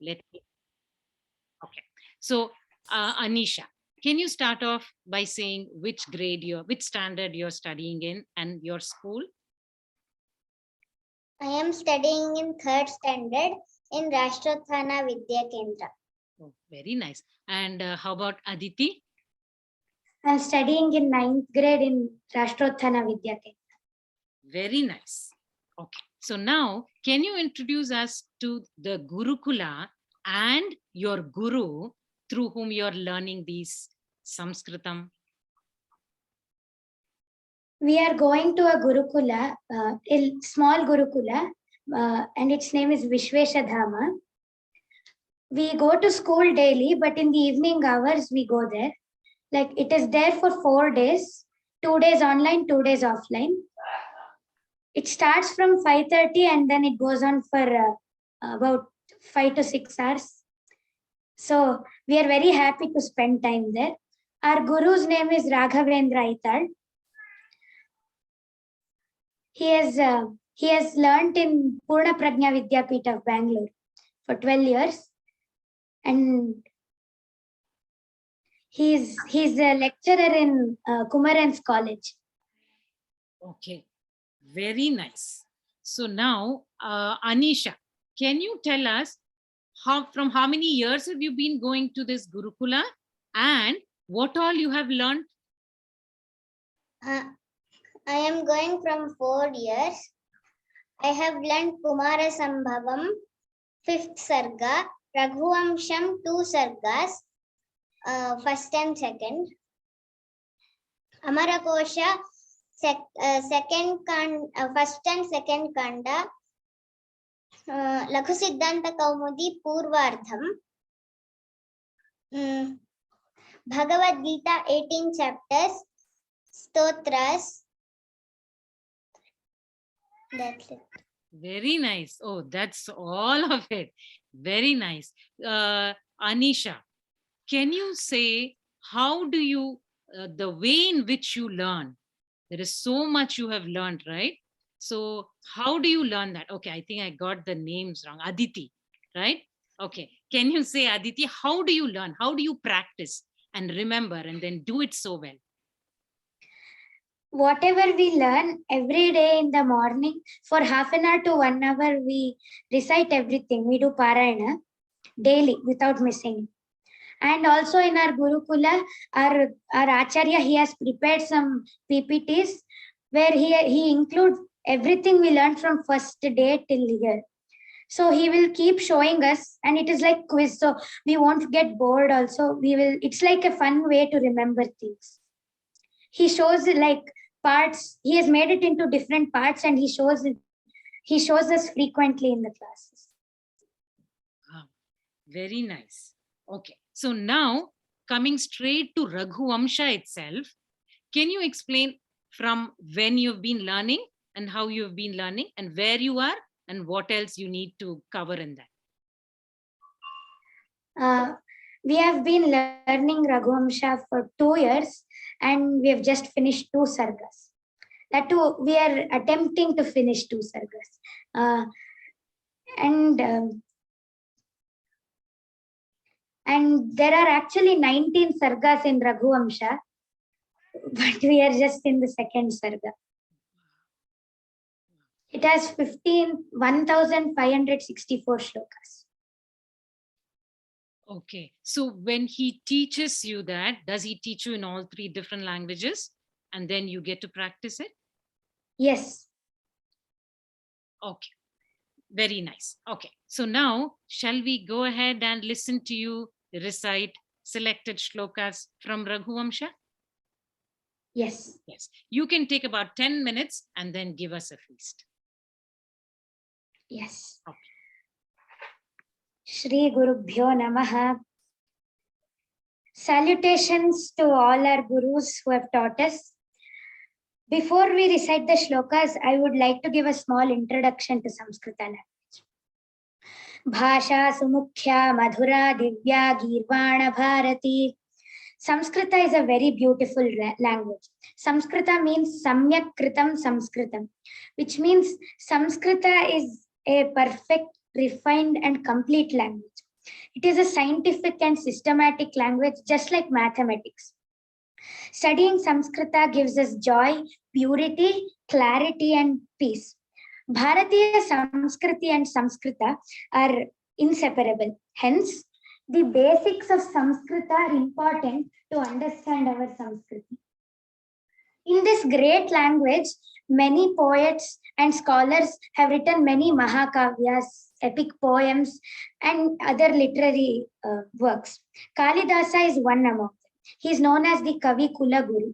Let me. Okay. So, Aneesha, can you start off by saying which standard you're studying in and your school? I am studying in 3rd standard in Rashtrothana Vidya Kendra. Oh, very nice. And how about Aditi? I am studying in 9th grade in Rashtrothana Vidya Kendra. Very nice. Okay. So now, can you introduce us to the Gurukula and your guru through whom you're learning these Sanskritam? We are going to a Gurukula, a small Gurukula, and its name is Vishveshadhama. We go to school daily, but in the evening hours, we go there. Like it is there for 4 days, 2 days online, 2 days offline. It starts from 5:30 and then it goes on for about 5 to 6 hours. So we are very happy to spend time there. Our guru's name is Raghavendra Aital. He has learnt in Purna Prajna Vidyapith of Bangalore for 12 years, and he's a lecturer in Kumaran's College. Okay, very nice. So now, Aneesha, can you tell us from how many years have you been going to this Gurukula and what all you have learned? I am going from 4 years. I have learned Kumara Sambhavam, 5th Sarga, Raghuvamsham, 2 Sargas, 1st and 2nd. Amarakosha, 1st and 2nd Kanda, Lakhu Siddhanta Kaumudi, Purvardham, Bhagavad Gita, 18 chapters, Stotras. That's it. Very nice. Oh, that's all of it. Very nice. Aneesha, can you say how do you, the way in which you learn? There is so much you have learned, right? So how do you learn that? Okay, I think I got the names wrong. Aditi, right? Okay. Can you say, Aditi, how do you learn? How do you practice and remember and then do it so well? Whatever we learn every day in the morning, for half an hour to 1 hour, we recite everything. We do Parayana daily without missing. And also in our Gurukula, our Acharya, he has prepared some PPTs where he includes everything we learned from first day till here. So he will keep showing us, and it is like quiz. So we won't get bored also. It's like a fun way to remember things. He shows like parts. He has made it into different parts, and he shows us frequently in the classes. Very nice. Okay. So now coming straight to Raghuvamsha itself, can you explain from when you've been learning and how you've been learning and where you are and what else you need to cover in that? We have been learning Raghuvamsha for 2 years, and we have just finished 2 sargas. That too, we are attempting to finish 2 sargas. And there are actually 19 sargas in Raghuvamsha, but we are just in the 2nd sarga. It has 1,564 shlokas. Okay. So when he teaches you that, does he teach you in all 3 different languages and then you get to practice it? Yes. Okay. Very nice. Okay. So now shall we go ahead and listen to you recite selected shlokas from Raghuvamsha? Yes. Yes. You can take about 10 minutes and then give us a feast. Yes. Okay. Shri Gurubhyo Namaha. Salutations to all our gurus who have taught us. Before we recite the shlokas, I would like to give a small introduction to Samskrita language. Bhasha Sumukhya Madhura Divya Girvana Bharati. Samskrita is a very beautiful language. Samskrita means Samyak Kritam Samskritam, which means Samskrita is a perfect, refined and complete language. It is a scientific and systematic language, just like mathematics. Studying Samskrita gives us joy, purity, clarity, and peace. Bharatiya Samskriti and Samskrita are inseparable. Hence, the basics of Samskrita are important to understand our Samskriti. In this great language, many poets and scholars have written many Mahakavyas, epic poems, and other literary works. Kalidasa is one among them. He is known as the Kavi Kula Guru.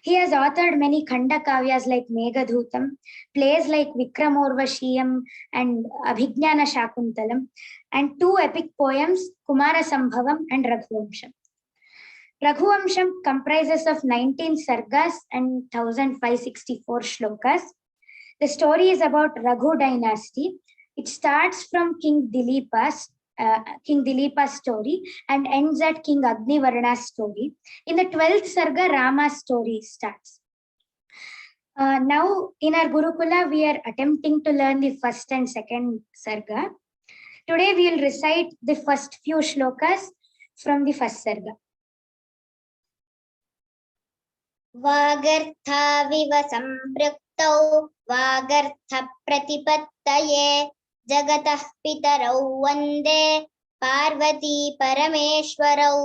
He has authored many Khanda Kavyas like Meghdhutam, plays like Vikramorvashiyam and Abhignana Shakuntalam, and two epic poems, Kumara Sambhavam and Raghuvamsham. Raghuvamsham comprises of 19 sargas and 1564 shlokas. The story is about Raghu dynasty. It starts from King Dilipa's story and ends at King Agnivarna's story. In the 12th sarga, Rama's story starts. Now, in our Gurukula, we are attempting to learn the first and second sarga. Today, we will recite the first few shlokas from the first sarga. वागर्थाविव सम्पृक्तौ वागर्थप्रतिपत्तये जगतः पितरौ वन्दे Parvati परमेश्वरौ.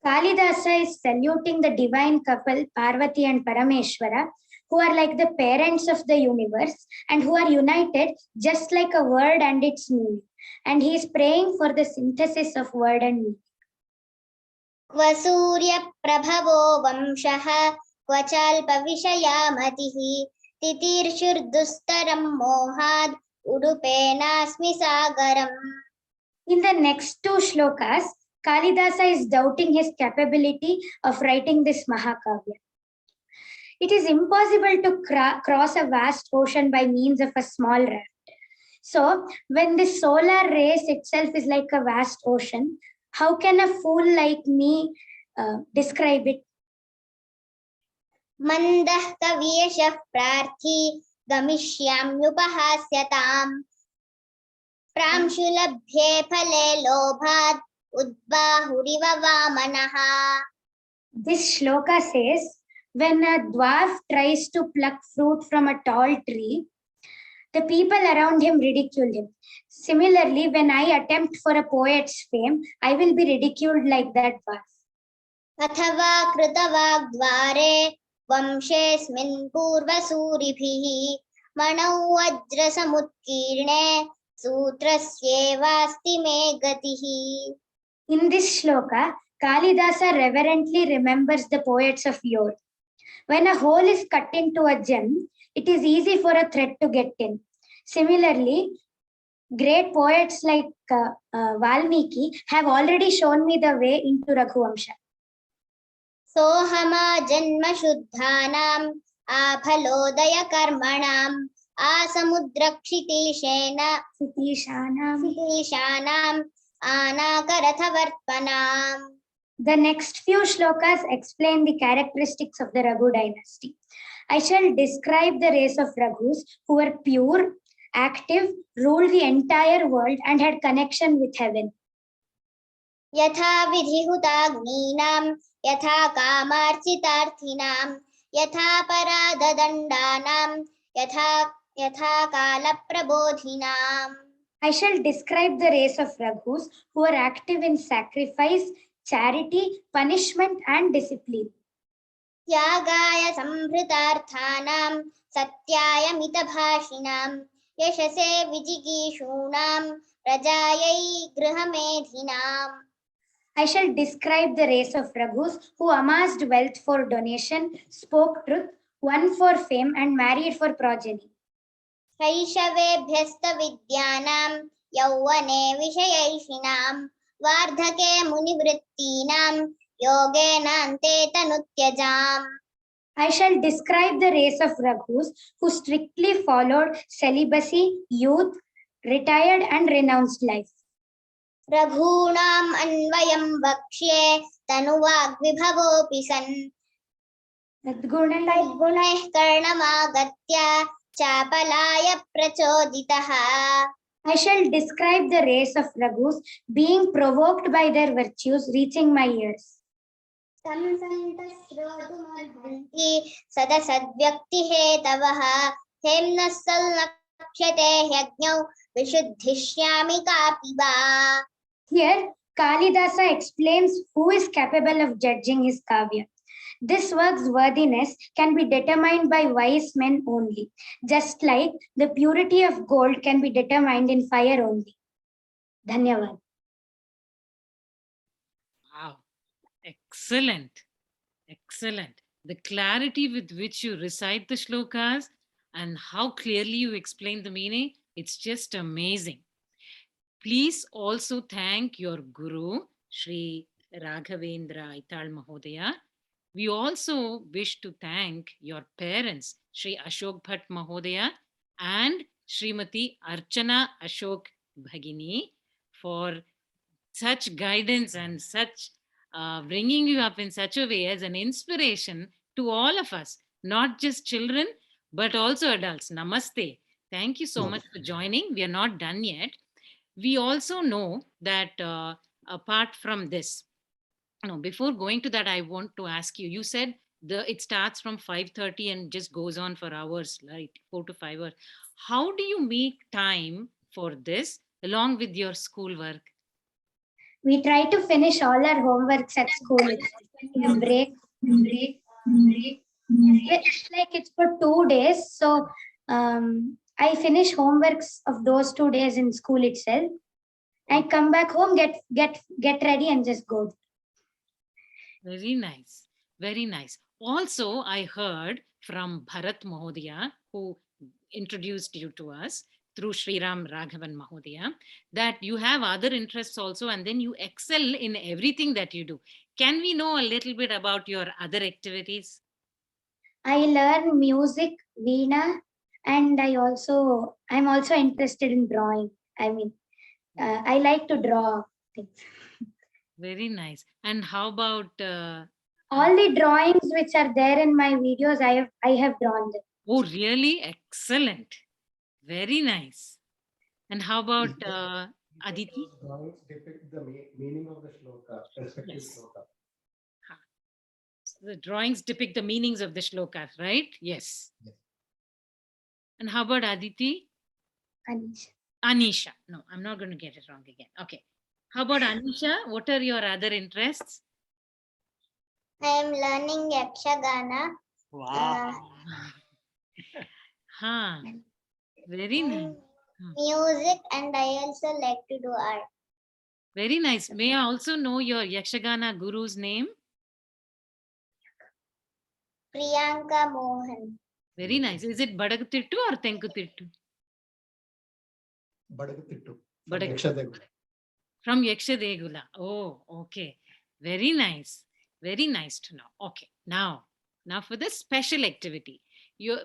Kalidasa is saluting the divine couple Parvati and Parameshwara, who are like the parents of the universe and who are united just like a word and its meaning. And he is praying for the synthesis of word and meaning. क्व सूर्यप्रभवो वंशः क्व चाल्पविषया मतिः तितिर्षुर्दुस्तरं मोहाद् उडुपेनास्मि सागरम्. In the next two shlokas, Kalidasa is doubting his capability of writing this Mahakavya. It is impossible to cross a vast ocean by means of a small raft. So, when the solar race itself is like a vast ocean, how can a fool like me describe it? मन्दः कवियशः प्रार्थी गमिष्याम्युपहास्यताम् प्रांशुलभ्ये फले लोभात् उद्बाहुरिव वामनः. This shloka says, when a dwarf tries to pluck fruit from a tall tree, the people around him ridicule him. Similarly, when I attempt for a poet's fame, I will be ridiculed like that dwarf. अथवा कृतवाग्द्वारे वंशेऽस्मिन् पूर्वसूरिभिः मणौ वज्रसमुत्कीर्णे सूत्रस्येवास्ति मे गतिः. In this shloka, Kalidasa reverently remembers the poets of yore. When a hole is cut into a gem, it is easy for a thread to get in. Similarly, great poets like Valmiki have already shown me the way into Raghuvamsha. सोऽहमा जन्मशुद्धानाम् आफलोदयकर्मणाम् आसमुद्रक्षितीशेन क्षितीशानाम् आनाकरथवर्त्मनाम्. The next few shlokas explain the characteristics of the Raghu dynasty. I shall describe the race of Raghus who were pure, active, ruled the entire world and had connection with heaven. यथा विधिहुताग्नीनाम् यथा कामार्चितार्थिनाम् यथा पराददण्डानाम् यथा कालप्रबोधिनाम्. I shall describe the race of Raghus who were active in sacrifice, charity, punishment and discipline. त्यागाय संहृतार्थानाम् सत्याय मितभाषिणाम् यशसे विजिगीषूणाम् प्रजायै गृहमेधिनाम्. I shall describe the race of Raghus who amassed wealth for donation, spoke truth, won for fame and married for progeny. शैशवेभ्यस्तविद्यानाम् यौवने विषयैषिणाम् वार्धके मुनिवृत्तीनाम् योगेनान्ते तनुत्यजाम्. I shall describe the race of Raghus who strictly followed celibacy, youth, retired and renounced life. रघूणाम् अन्वयम् वक्ष्ये तनुवाग्विभवोऽपि सन् तद्गुणैः कर्णमागत्य चापलाय प्रचोदितः. I shall describe the race of Raghus being provoked by their virtues reaching my ears. संसन्तस्रोतुमर्हन्ति सदसद्व्यक्तिहेतवः हेम्नः सल्लक्ष्यते ह्यग्नौ विशुद्धिश्यामिका पिबा. Here, Kalidasa explains who is capable of judging his kavya. This work's worthiness can be determined by wise men only, just like the purity of gold can be determined in fire only. Dhanyavad. Wow. Excellent. Excellent. The clarity with which you recite the shlokas and how clearly you explain the meaning, it's just amazing. Please also thank your Guru, Sri Raghavendra Ital Mahodaya. We also wish to thank your parents, Sri Ashok Bhat Mahodaya and Srimati Archana Ashok Bhagini, for such guidance and such bringing you up in such a way as an inspiration to all of us, not just children, but also adults. Namaste. Thank you so much for joining. We are not done yet. We also know that apart from this, no, before going to that, I want to ask you. You said it starts from 5:30 and just goes on for hours, right? 4 to 5 hours. How do you make time for this along with your schoolwork? We try to finish all our homeworks at school. A break. It's like it's for 2 days. So I finish homeworks of those 2 days in school itself. I come back home, get ready, and just go. Very nice. Very nice. Also, I heard from Bharat Mahodaya, who introduced you to us through Sri Ram Raghavan Mahodaya, that you have other interests also and then you excel in everything that you do. Can we know a little bit about your other activities? I learn music, veena, and I'm also interested in drawing. I mean, I like to draw things. Very nice. And how about all the drawings which are there in my videos? I have drawn them. Oh, really? Excellent. Very nice. And how about Aditi? Drawings depict the meaning of the shloka, respective shloka. So the drawings depict the meanings of the shlokas, right? Yes. And how about Aditi? Aneesha. Aneesha. No, I'm not going to get it wrong again. Okay. How about Aneesha? What are your other interests? I am learning Yakshagana. Wow. Huh. Very nice. Music, and I also like to do art. Very nice. May I also know your Yakshagana guru's name? Priyanka Mohan. Very nice. Is it Badagutittu or Tenkutittu? Badagutittu. Badagutittu. From Yakshadegula. Oh, okay. Very nice. Very nice to know. Okay. Now for the special activity. Your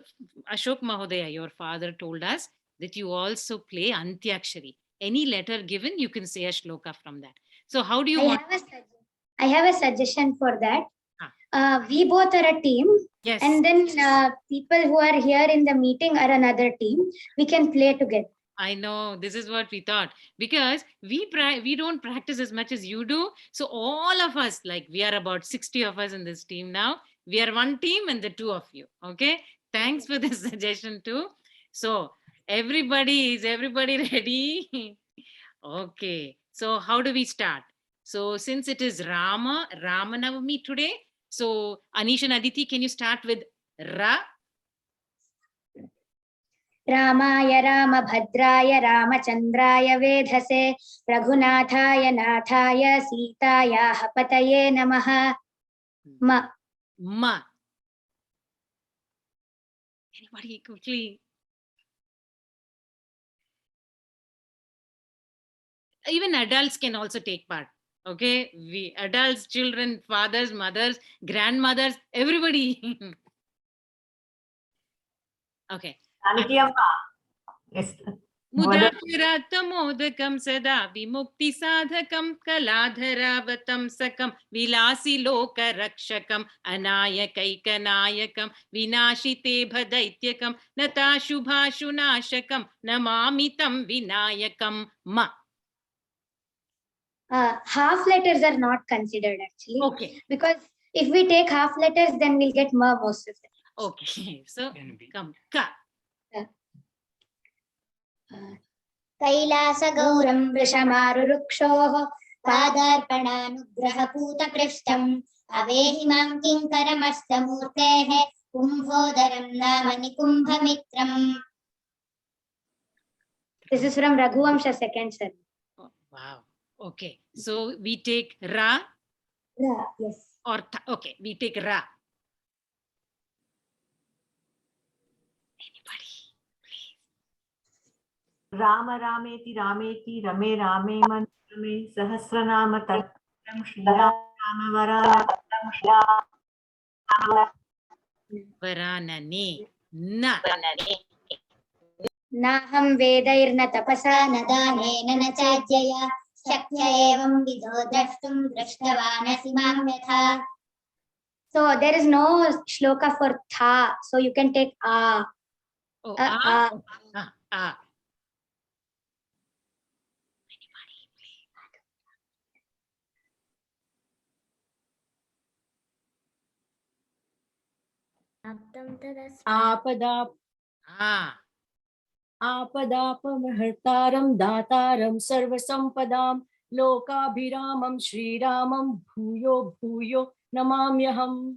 Ashok Mahodaya, your father told us that you also play Antyakshari. Any letter given, you can say a shloka from that. So how do you I have a suggestion for that. We both are a team. Yes. And then people who are here in the meeting are another team. We can play together. I know, this is what we thought, because we don't practice as much as you do. So all of us, like we are about 60 of us in this team now. We are one team and the two of you. Okay. Thanks for this suggestion too. So everybody ready? Okay. So how do we start? So since it is Ramanavami today, so Aneesha and Aditi, can you start with Ra? Ramaya Ramabhadraya Ramachandraya Vedhase Raghunathaya Nathaya Sitaya Hapataye Namaha. Ma. Anybody quickly? Even adults can also take part. Okay, we adults, children, fathers, mothers, grandmothers, everybody. Okay. Janaki Amma. Yes. मुदाचरात्मोदकं सदा विमुक्तिसाधकं कलाधरावतंसकं विलासिलोकरक्षकम् अनायकैकनायकं विनाशिते भदैत्यकं नताशुभाशुनाशकं नमामि तं विनायकं म. Half letters are not considered actually. Okay. Because if we take half letters, then we'll get ma most of them. Okay. So come ka. कैलासगौरं वृषमारुरुक्षोः पादार्पणानुग्रहपूतपृष्ठम् अवेहि मां किङ्करमस्तमूर्तेः कुम्भोदरं नाम निकुम्भमित्रम्. This is from Raghuvamsha second sir. Oh, wow. Okay. So we take ra. Ra, yes. Or okay, we take ra. Anybody, please. Rama Rameti Rameti Rame Rame Maname Sahasranama Tattam Shri Rama Varanane. Na. Naham vedairna tapasa न दानेन न चाज्यया शक्य एवं विधो द्रष्टुं दृष्टवानसि मां यथा. So there is no shloka for tha. So you can take a. Oh, Ah. ah. आपदापहर्तारं दातारं सर्वसंपदां लोकाभिरामं श्रीरामं भूयो भूयो नमाम्यहम्.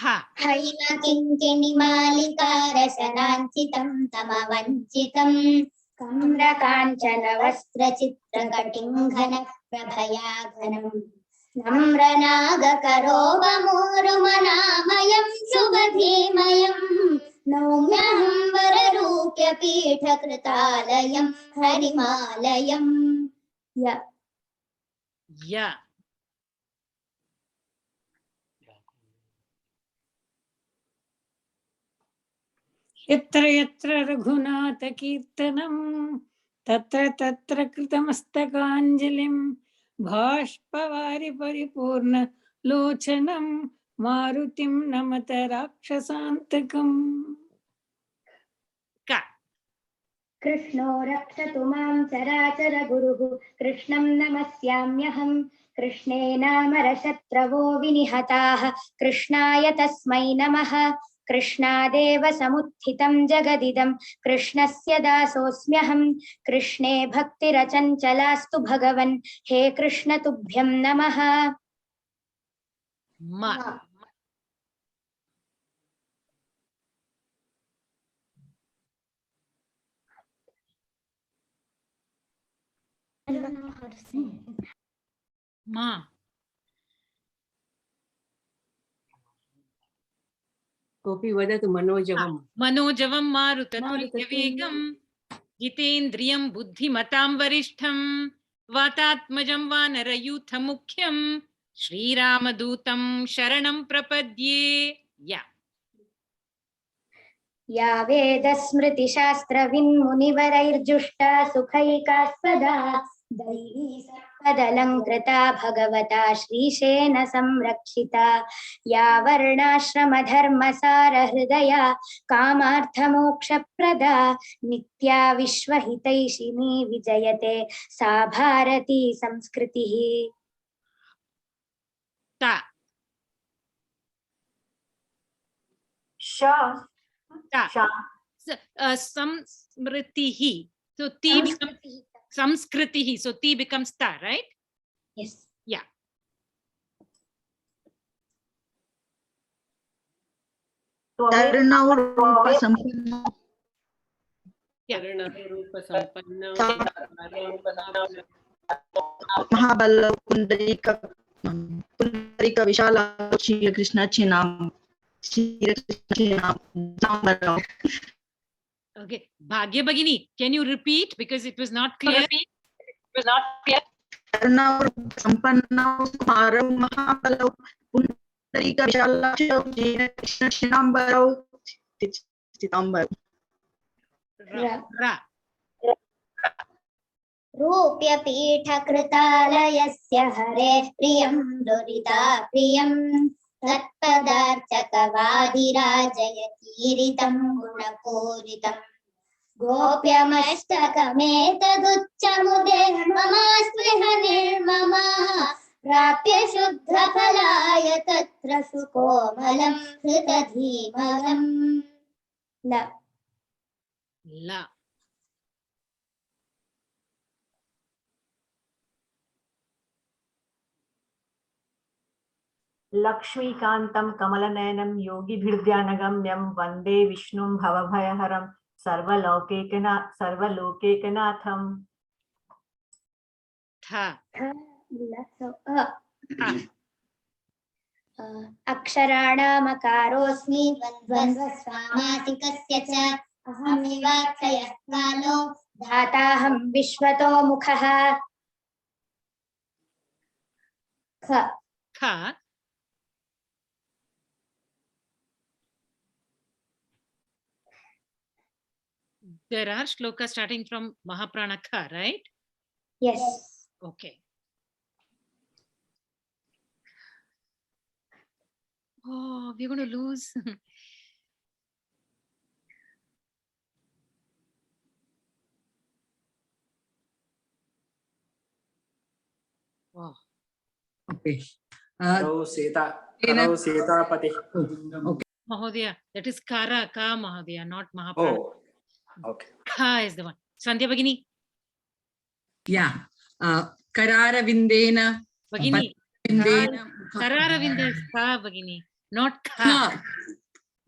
Ha. हैमकिङ्किणिमालिकारशनाञ्चितं तमवञ्चितं कम्रकाञ्चनवस्त्रचित्रकटिङ्घनप्रभया नम्रनागकरोपमूरुमनामयं शुभधीमयं नौम्यहं वररूप्यपीठकृतालयं हरिमालयम्. Ya. यत्र यत्र रघुनाथ कीर्तनं तत्र तत्र कृतमस्तकाञ्जलिं बाष्पवारि परिपूर्ण लोचनं मारुतिं नमत राक्षसान्तकम्. Ka. कृष्णो रक्षतु मां चराचर गुरुः कृष्णं नमस्याम्यहम्. कृष्णे नामरशत्रवो विनिहताः कृष्णाय तस्मै नमः. कृष्णादेव समुत्थितं जगदिदं कृष्णस्य दासोऽस्म्यहम्. कृष्णे भक्तिरचञ्चलास्तु भगवन् हे कृष्ण तुभ्यं नमः. Ma. I don't know how to say it. Ma. कोऽपि वदतु मनोजवम्. मनोजवं मारुततुल्यवेगं जितेन्द्रियं बुद्धिमतां वरिष्ठं वातात्मजं वानरयूथमुख्यं श्रीरामदूतं शरणं प्रपद्ये. या. या वेदस्मृतिशास्त्रविन्मुनिवरैर्जुष्टा सुखैकास्पदा दैवी सम्पदलङ्कृता भगवता श्रीशेन संरक्षिता. या वर्णाश्रमधर्मसारहृदया कामार्थमोक्षप्रदा नित्या विश्वहितैषिणी विजयते सा भारती संस्कृतिः. Ta. Sha. Ta. Sha. Samsmritihi. So ti becomes samskritihi. So ti becomes ta, right? Yes. Yeah. महाबल पुंडरीक विशालाक्षी कृष्णाची नाम Okay. Bhagya Bhagini, can you repeat because it was not clear? संपन्न कुमारौ महाबलौ पुंडरीक विशालाक्षी कृष्णाची नाम Ra. रूप्यपीठकृतालयस्य हरेः प्रियं दुरिताप्रियं तत्पदार्चकवादिराजयतीरितं गुणपूरितं गोप्यमष्टकमेतदुच्चमुदे ममास्पृह निर्ममः प्राप्य शुद्धफलाय तत्र सुकोमलं हृतधीमलम् La. लक्ष्मीकान्तं कमलनयनं योगिभिर्ध्यानगम्यं वन्दे विष्णुं भवभयहरं सर्वलोकैकनाथम्। Tha. अक्षराणामकारोऽस्मि द्वन्द्वस्वामासिकस्य च अहमेवाक्षयः कालो धाताहं विश्वतो मुखः ख Kha. There are shlokas starting from Mahaprana Kha, right? yes Okay. Oh, we're going to lose. Oh. Okay. Hello, Setapati. Okay. Mahodaya, that is Kara Ka Mahodaya, not Mahaprana. Oh, okay. Kha is the one. Sandhya Bhagini. Yeah. Karara Vindena. Bhagini. Vindena. Karara Vinda is Ka Bhagini, not Kha.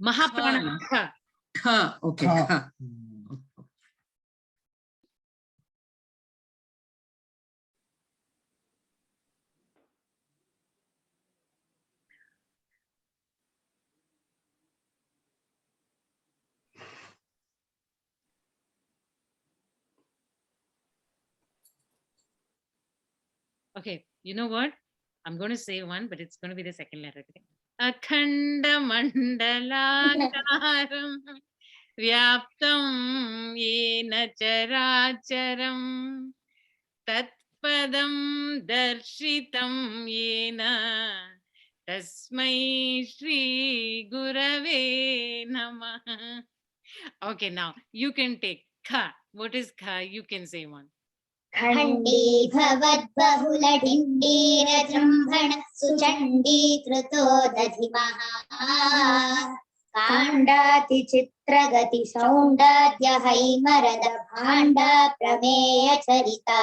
Mahaprana Kha. Kha. Okay. Kha. Okay, you know what? I'm going to say one, but it's going to be the second letter. Akhanda Mandalakaram Vyaptam Yena Characharam Tatpadam Darshitam Yena Tasmai Shri Gurave Namah. Okay, now you can take Kha. What is Kha? You can say one. खण्डी भवद्बहुलडिण्डीरजृम्भण सुचण्डीकृतो दधिमः काण्डातिचित्रगति सौण्डाद्य हैमरद भाण्डा प्रमेयचरिता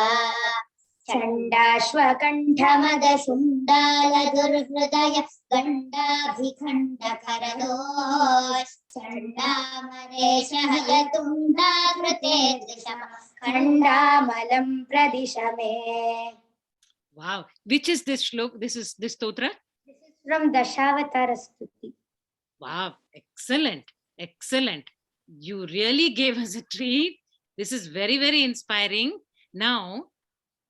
चण्डाश्वकण्ठमद शुण्डाल दुर्हृदय गण्डाभिखण्डकरदोष चण्डामरेशः यतुण्डाकृते दृशम खण्डामलं Pradesh may. Wow. Which is this shlok? This stotra? This is from Dashavatara Stuti. Wow. Excellent. Excellent. You really gave us a treat. This is very, very inspiring. Now,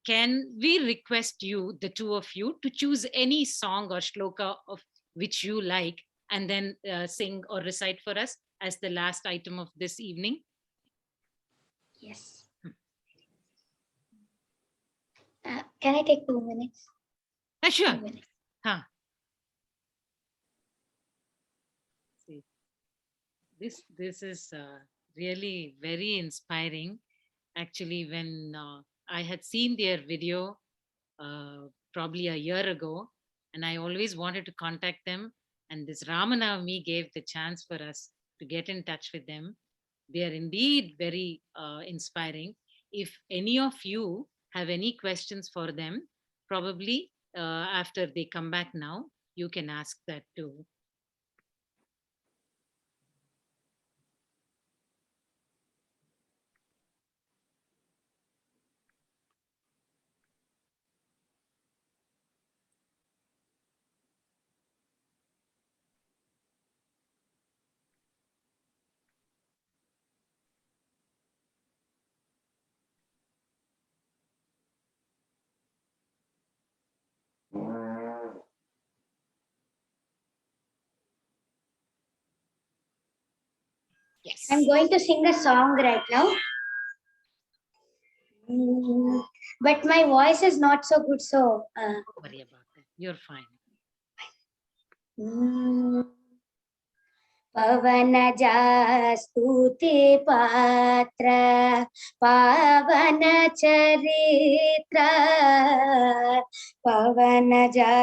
can we request you, the two of you, to choose any song or shloka of which you like and then sing or recite for us as the last item of this evening? Yes. Can I take 2 minutes? Sure. 2 minutes. Huh. See, this is really very inspiring. Actually, when I had seen their video probably a year ago, and I always wanted to contact them, and this Ramanavami gave the chance for us to get in touch with them. They are indeed very inspiring. If any of you have any questions for them, probably after they come back now, you can ask that too. Yes. I'm going to sing a song right now. But my voice is not so good, so. Don't worry about it. You're fine. पवनजा स्तुति पात्र पावन चरित्र पवनजा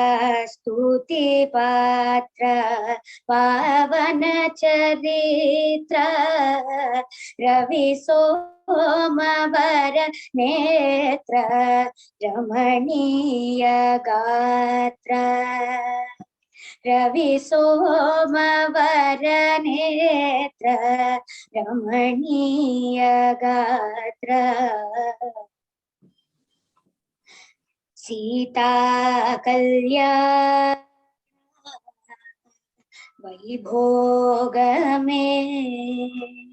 स्तुति पात्र पावन चरित्र रवि सोमवर नेत्र रमणीय गात्र रवि सोमवर नेत्र रमणीय गात्र सीता कल्याण वैभोग में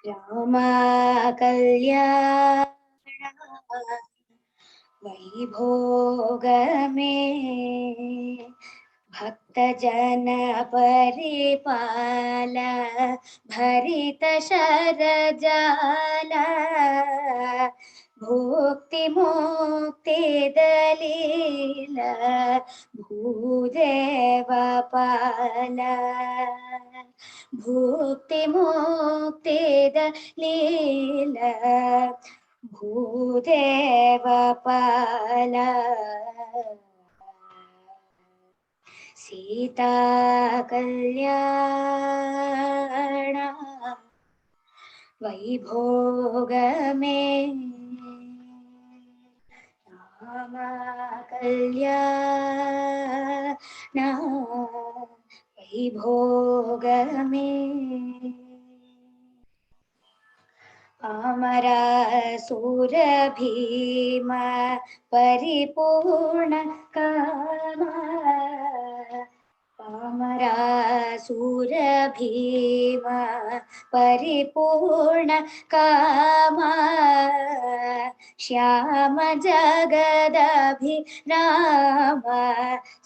राम कल्याण वैभोग में भक्त जन परिपाल भरित शर जाल भुक्ति मुक्ति दलील भूदेव पाल भुक्ति मुक्ति दलील भूदेव पाल सीता कल्याण वैभोग में राम कल्याण वैभोग में अमरा सुर भीम परिपूर्ण काम अमरा सुर भीम परिपूर्ण काम श्याम जगदभिराम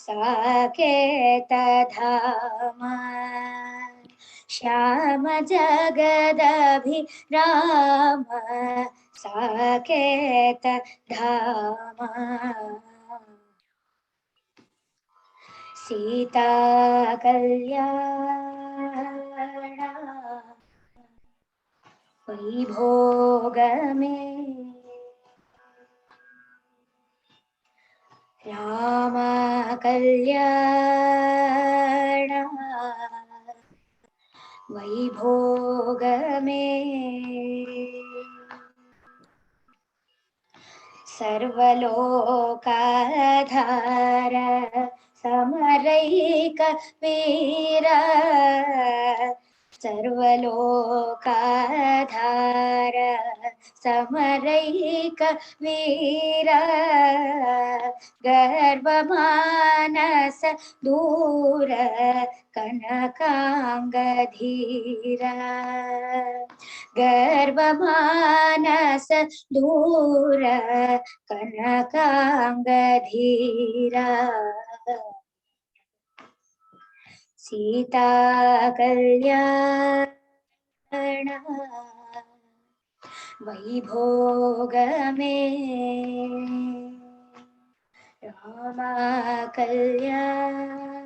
साकेत धाम श्याम जगदभिराम साकेत धाम सीता कल्याण वैभोग में राम कल्याण वैभोग में सर्वलोकाधार समरैक वीर सर्वलोकाधार समरैक वीर गर्वमानस दूर कनकांगधीर गर्वमानस दूर कनकांगधीर सीता कल्याण वैभोग में राम कल्याण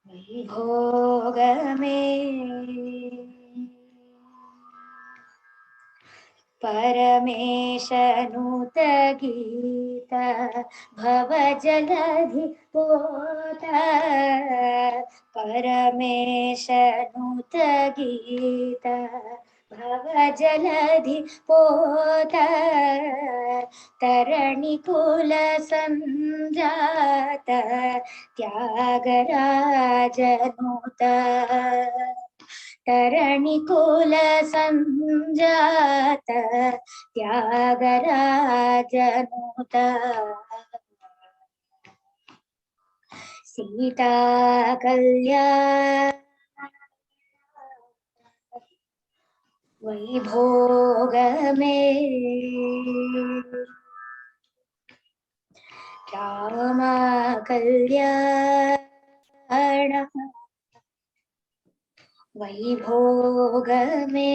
वैभोग में परमेश नूत गीत भव जलधि पोत परमेश नूत गीत भव जलधि पोत तरणी कुल संजात त्यागराज नूत तरणिकुल संजात त्यागराजनुत सीता कल्याण वैभोग में राम कल्याण वैभोगमे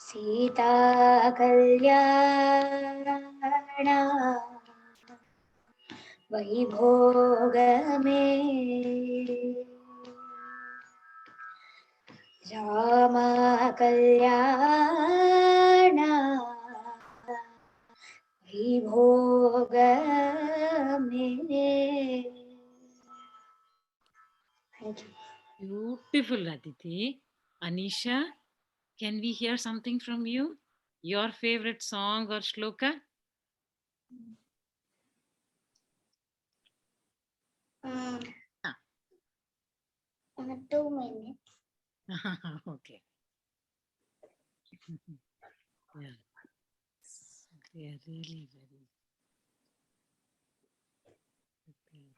सीता कल्याण वैभोगमे राम कल्याण वैभोगमे. Thank you. Beautiful, Aditi. Aneesha, can we hear something from you? Your favorite song or shloka? Mm, Ah. 2 minutes. Okay. Yeah. They are really very prepared.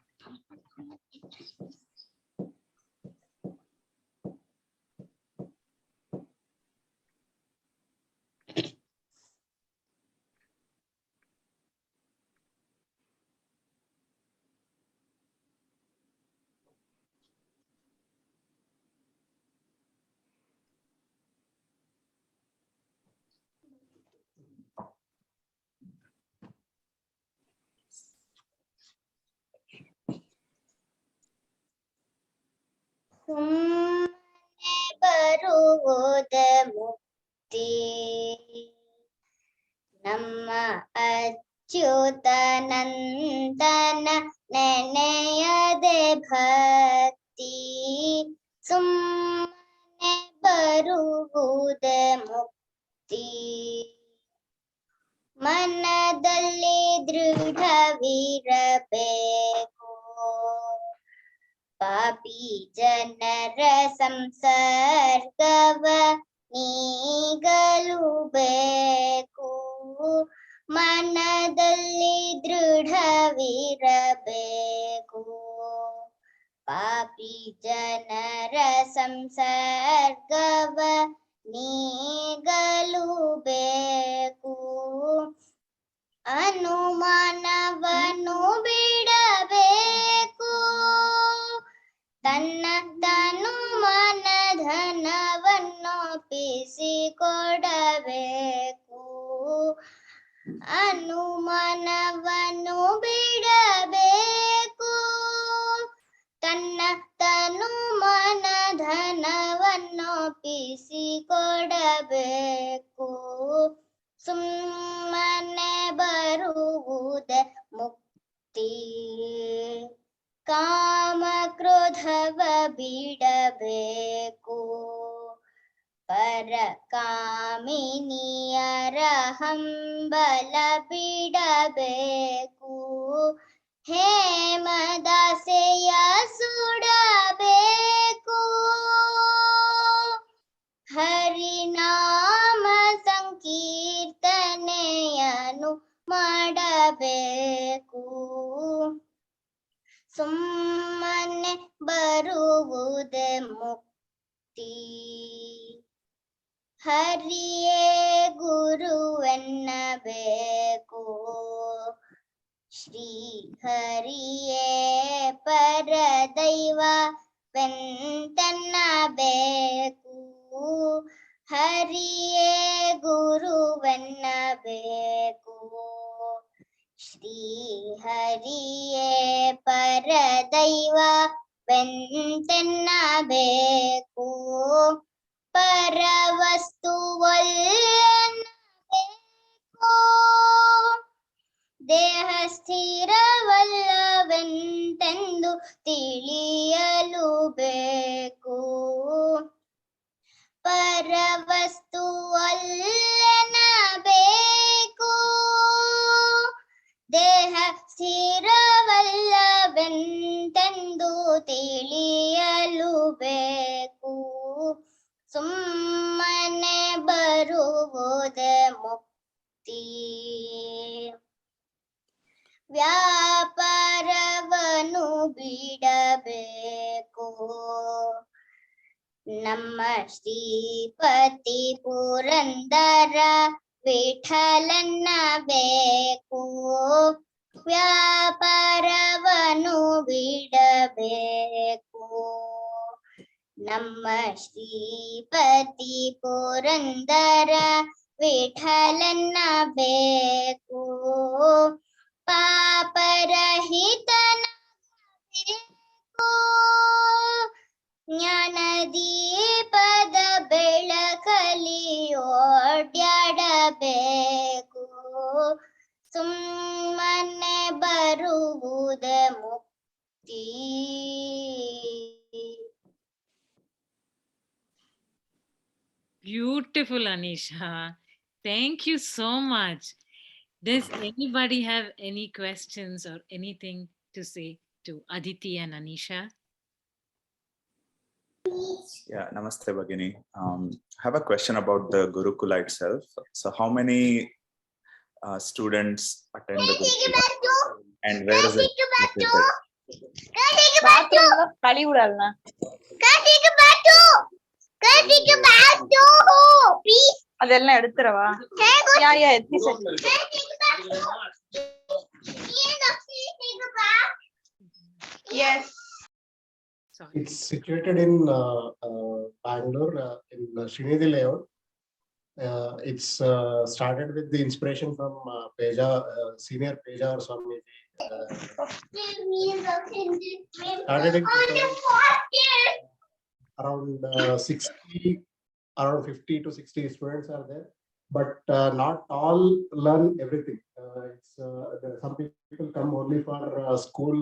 ಸುಮ್ಮನೆ ಬರುವುದ ಮುಕ್ತಿ ನಮ್ಮ ಅಚ್ಯುತನಂದನ ನೆನೆಯದೆ ಭಕ್ತಿ ಸುಮ್ಮನೆ ಬರುವುದ ಮುಕ್ತಿ ಮನದಲ್ಲಿ ದೃಢವಿರಬೇಕು ಪಾಪಿ ಜನರ ಸಂಸರ್ಗವ ನೀಗಲು ಬೇಕು ಮನದಲ್ಲಿ ದೃಢವಿರಬೇಕು ಪಾಪಿ ಜನರ ಸಂಸರ್ಗವ ನೀಗಲು ಬೇಕು ಅನುಮಾನವನ್ನು ಬಿಡಬೇಕು ತನ್ನ ತನುಮಾನ ಧನವನ್ನೊಪ್ಪಿಸಿಕೊಡಬೇಕು ಅನುಮಾನವನ್ನು ಬಿಡಬೇಕು ತನ್ನ ತನುಮಾನ ಧನವನ್ನೊಪ್ಪಿಸಿಕೊಡಬೇಕು ಸುಮ್ಮನೆ ಬರುವುದ ಮುಕ್ತಿ ಕಾಮ ಕ್ರೋಧವ ಬಿಡಬೇಕು ಪರ ಕಾಮಿನಿಯರ ಹಂಬಲ ಬಿಡಬೇಕು ಹೇಮದಾಸೆಯ ಸುಡಬೇಕು ಹರಿನಾಮ ಸಂಕೀರ್ತನೆಯನ್ನು ಮಾಡಬೇಕು ಸುಮ್ಮನೆ ಬರುವುದ ಮುಕ್ತಿ ಹರಿಯೇ ಗುರುವೆನ್ನಬೇಕು ಶ್ರೀ ಹರಿಯೇ ಪರದೈವವೆಂತೆನ್ನಬೇಕು ಹರಿಯೇ ಗುರುವೆನ್ನಬೇಕು ಶ್ರೀ ಹರಿಯೇ ಪರದೈವವೆಂತೆನ್ನಬೇಕು ಪರವಸ್ತುವಲ್ಲೆನ್ನಬೇಕು ದೇಹ ಸ್ಥಿರವಲ್ಲವೆಂತೆಂದು ತಿಳಿಯಲು ಬೇಕು ಪರವಸ್ತುವಲ್ಲೆನ್ನಬೇಕು ದೇಹ ಸ್ಥಿರವಲ್ಲವೆಂತೆಂದು ತಿಳಿಯಲು ಬೇಕು ಸುಮ್ಮನೆ ಬರುವುದ ಮುಕ್ತಿ ವ್ಯಾಪಾರವನ್ನು ಬಿಡಬೇಕು ನಮ್ಮ ಶ್ರೀಪತಿ ಪುರಂದರ ವಿಠಲನ್ನ ಬೇಕು ವ್ಯಾಪಾರವನ್ನು ಬಿಡಬೇಕು. ನಮ್ಮ ಶ್ರೀಪತಿ ಪುರಂದರ ವಿಠಲನ್ನ ಬೇಕು. ಪಾಪರಹಿತನ ಬೇಕು. ಜ್ಞಾನ ದೀಪದ ಬೆಳಕಲಿ ಓಡ್ಯಾಡಬೇಕು. ಸುಮ್ಮನೆ ಬರುವುದೇ ಮುಕ್ತಿ. Beautiful, Aneesha. Thank you so much. Does anybody have any questions or anything to say to Aditi and Aneesha? Yeah, namaste Bhagini. I have a question about the Gurukula itself. So how many students attend the Gurukula and where is it located? ಅದೆಲ್ಲ எடுத்துறவா யா எத்தி yes. Sorry. It's situated in Bangalore, in Srinidhi layout. It's started with the inspiration from Peja, senior Peja or Swamiji. Started in around 50 to 60 students are there, but not all learn everything. Some people come only for school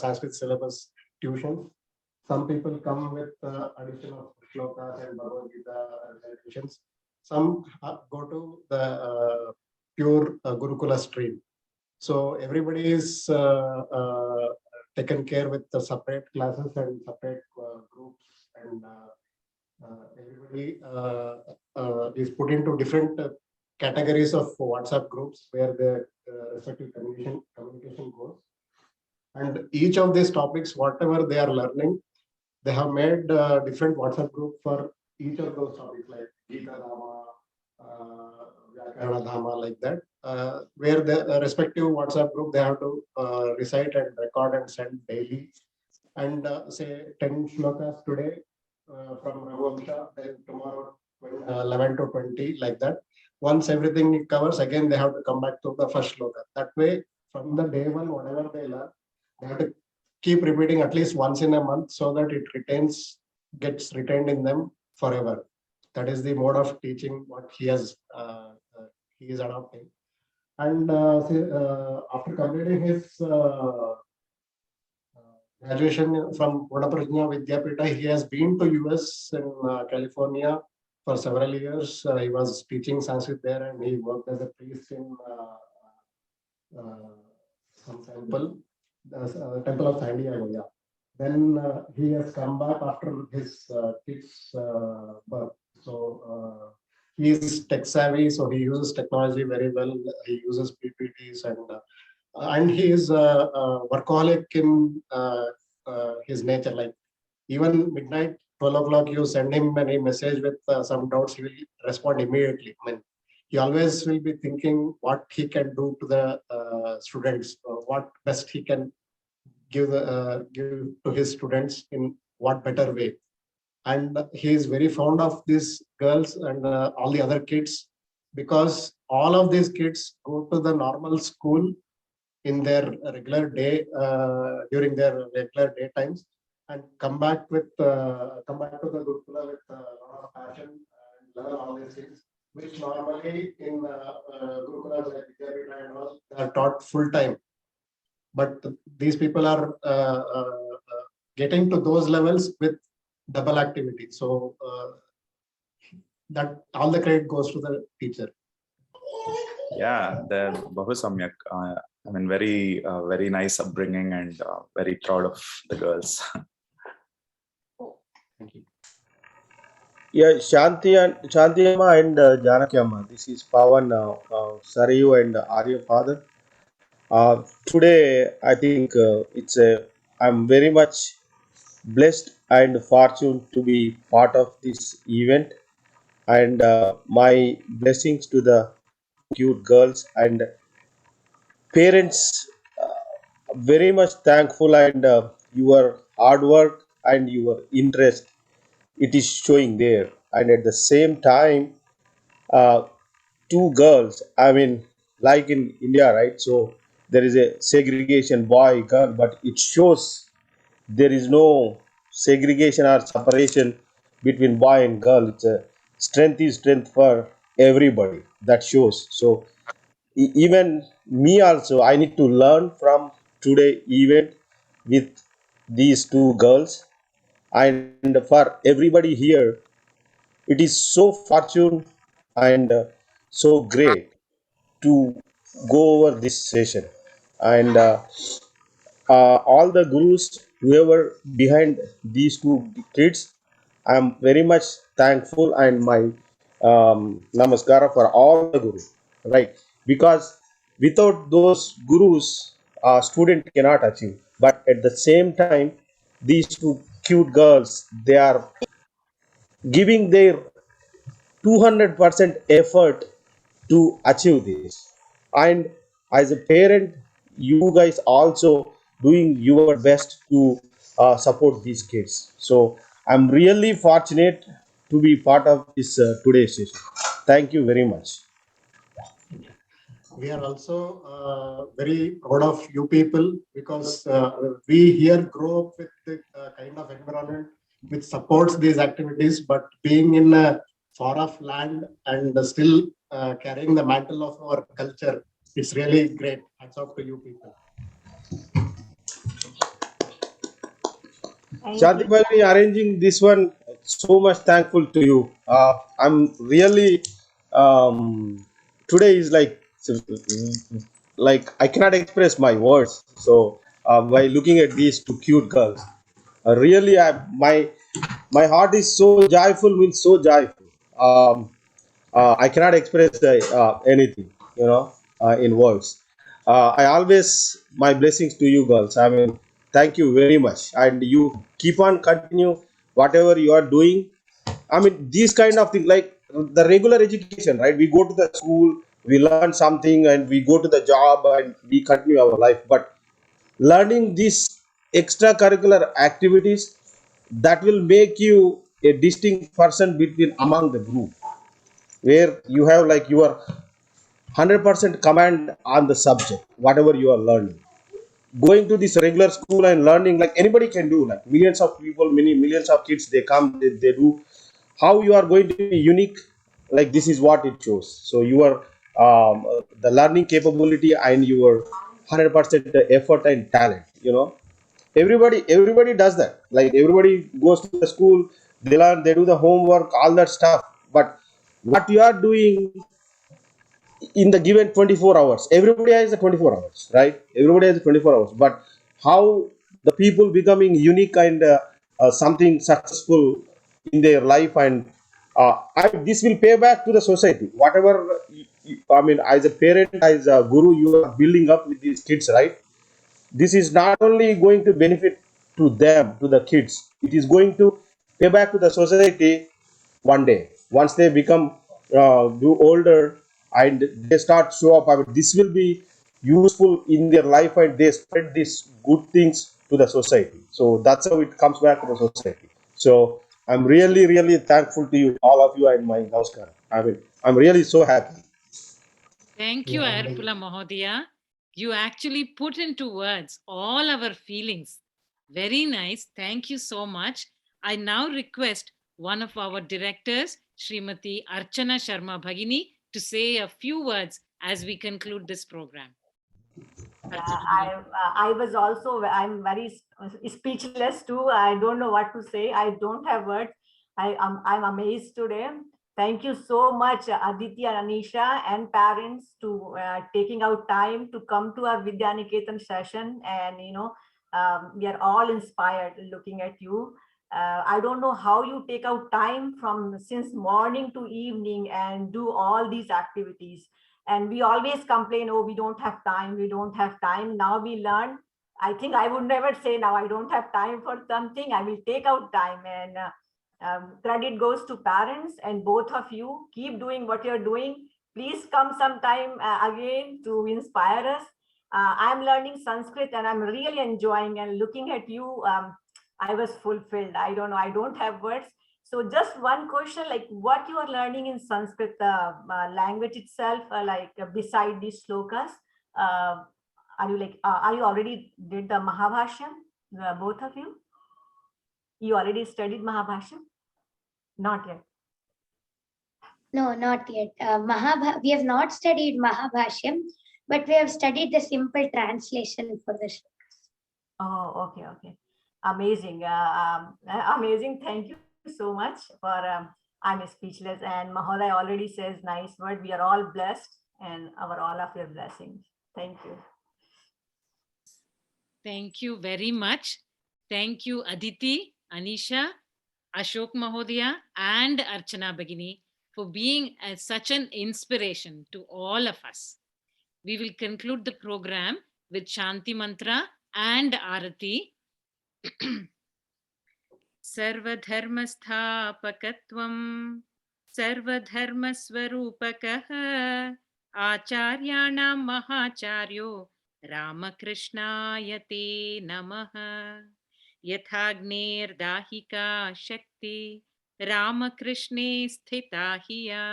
Sanskrit syllabus tuitions. Some people come with addition of shlokas and Bhagavad Gita tuitions. Some go to the pure Gurukula stream. So everybody is taken care with the separate classes and separate groups, and everybody is put into different categories of WhatsApp groups where the respective communication goes. And each of these topics, whatever they are learning, they have made different WhatsApp group for each of those topics, like Gita Dhamma, Vyakarana Dhamma, like that, where the respective WhatsApp group, they have to recite and record and send daily. And say 10 shlokas today from Raghuvamsha, then tomorrow 11 to 20, like that. Once everything covers, again they have to come back to the first shloka. That way, from the day one, whatever they learn, they have to keep repeating at least once in a month so that it gets retained in them forever. That is the mode of teaching what he is adopting. And after completing his graduation from Gunaprajna Vidyapita, he has been to US in California for several years. He was teaching Sanskrit there, and he worked as a priest in some temple, the temple of San Diego. Yeah. Then he has come back after his kid's birth. So he is tech savvy, so he uses technology very well. He uses PPTs, and he is a workaholic in his nature. Like even midnight, 12 o'clock, you send him any message with some doubts, he will respond immediately. I mean, he always will be thinking what he can do to the students, what best he can give to his students in what better way. And he is very fond of these girls and all the other kids, because all of these kids go to the normal school in their regular day, during their regular day times, and come back to the Gurukula with a lot of passion and learn all these things, which normally in Gurukulas like Vidyapita and all, they are taught full time. But these people are getting to those levels with double activity. So that all the credit goes to the teacher. Yeah, they're Bahu Samyak. I mean, very nice upbringing, and very proud of the girls. Thank you. Yeah, Shanti Amma and Janaki Amma. This is Pawan, Sarayu and Arya father. Today, I think I'm very much blessed and fortunate to be part of this event, and my blessings to the cute girls and parents very much thankful, and your hard work and your interest, it is showing there. And at the same time, uh, two girls, I mean, like in India, right? So there is a segregation, boy girl, but it shows there is no segregation or separation between boy and girl. It's a strength is strength for everybody, that shows. So even me also, I need to learn from today event with these two girls. And for everybody here, it is so fortune and so great to go over this session. And all the gurus, whoever behind these two kids, I'm very much thankful, and my namaskara for all the gurus, right? Because without those gurus, a student cannot achieve. But at the same time, these two cute girls, they are giving their 200% effort to achieve this. And as a parent, you guys also doing your best to support these kids. So I'm really fortunate to be part of this today's session. Thank you very much. We are also very proud of you people, because we here grow up with the kind of environment which supports these activities, but being in a far off land and still carrying the mantle of our culture, it's really great. Hats off to you people. Shanti Bhai, arranging this one, so much thankful to you. I'm really today is like I cannot express my words. So by looking at these two cute girls, really, my heart is so joyful, means so joyful. I cannot express anything, in words. I always my blessings to you girls. I mean, thank you very much, and you keep on continue whatever you are doing. I mean, these kind of things, like the regular education, right? We go to the school, we learn something, and we go to the job, and we continue our life. But learning these extracurricular activities, that will make you a distinct person between among the group, where you have like your 100% command on the subject, whatever you are learning. Going to this regular school and learning, like anybody can do, like millions of people, many millions of kids, they come, they do. How you are going to be unique, like this is what it shows. So your the learning capability and your 100% effort and talent, everybody does that. Like everybody goes to the school, they learn, they do the homework, all that stuff. But what you are doing in the given 24 hours, everybody has the 24 hours, right? Everybody has the 24 hours. But how the people becoming unique and something successful in their life, and this will pay back to the society, whatever I mean, as a parent, as a guru, you are building up with these kids, right? This is not only going to benefit to them, to the kids, it is going to pay back to the society one day once they become do older, and they start show up. I mean, this will be useful in their life, and they spread these good things to the society. So that's how it comes back to the society. So I'm really really thankful to you, all of you, and my namaskar. I mean, I'm really so happy. Thank you, Arpula Mahodaya. You actually put into words all our feelings. Very nice. Thank you so much. I now request one of our directors, Srimati Archana Sharma Bhagini, to say a few words as we conclude this program. I was also, I'm very speechless too. I don't know what to say. I don't have words. I'm amazed today. Thank you so much, Aditi and Aneesha and parents, to taking out time to come to our Vidyaniketan session. And, we are all inspired looking at you. I don't know how you take out time from since morning to evening and do all these activities. And we always complain, oh, we don't have time, we don't have time. Now we learn. I think I would never say now I don't have time for something. I will take out time. And credit goes to parents, and both of you keep doing what you're doing. Please come sometime again to inspire us. I'm learning Sanskrit and I'm really enjoying, and looking at you, I was fulfilled. I don't know, I don't have words. So just one question, like what you are learning in Sanskrit language itself, beside these slokas, uh, are you already did the Mahabhashyam, both of you? You already studied Mahabhashyam? Not yet. No, not yet. We have not studied Mahabhashyam, but we have studied the simple translation for the shlokas. Oh, okay, okay. Amazing. Amazing. Thank you so much for, I'm speechless. And Mahoday already says nice word. We are all blessed and all of your blessings. Thank you. Thank you very much. Thank you, Aditi, Aneesha, Ashok Mahodaya, and Archana Bagini for being such an inspiration to all of us. We will conclude the program with Shanti Mantra and Arati. सर्वधर्मस्थापकत्वं सर्वधर्मस्वरूपकः आचार्याणां महाचार्यो रामकृष्णाय ते नमः। यथाग्नेर्दाहिका शक्ति रामकृष्णे स्थिता हिया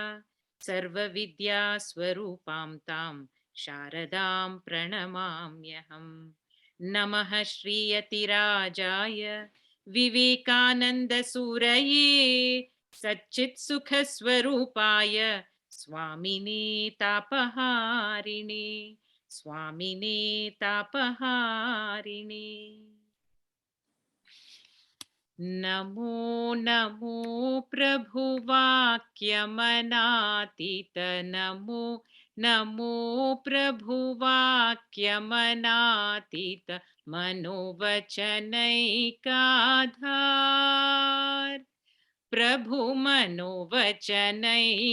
सर्वविद्यास्वरूपां तां शारदां प्रणमाम्यहम्। नमः श्रीयतिराजाय विवेकानन्दसूरये सच्चित्सुखस्वरूपाय स्वामिने तापहारिणे स्वामिने तापहारिणे। नमो नमो प्रभुवाक्यमनातीत नमो नमो प्रभुवाक्यमनातीत मनोवचनैकाधार प्रभु मनोवचनै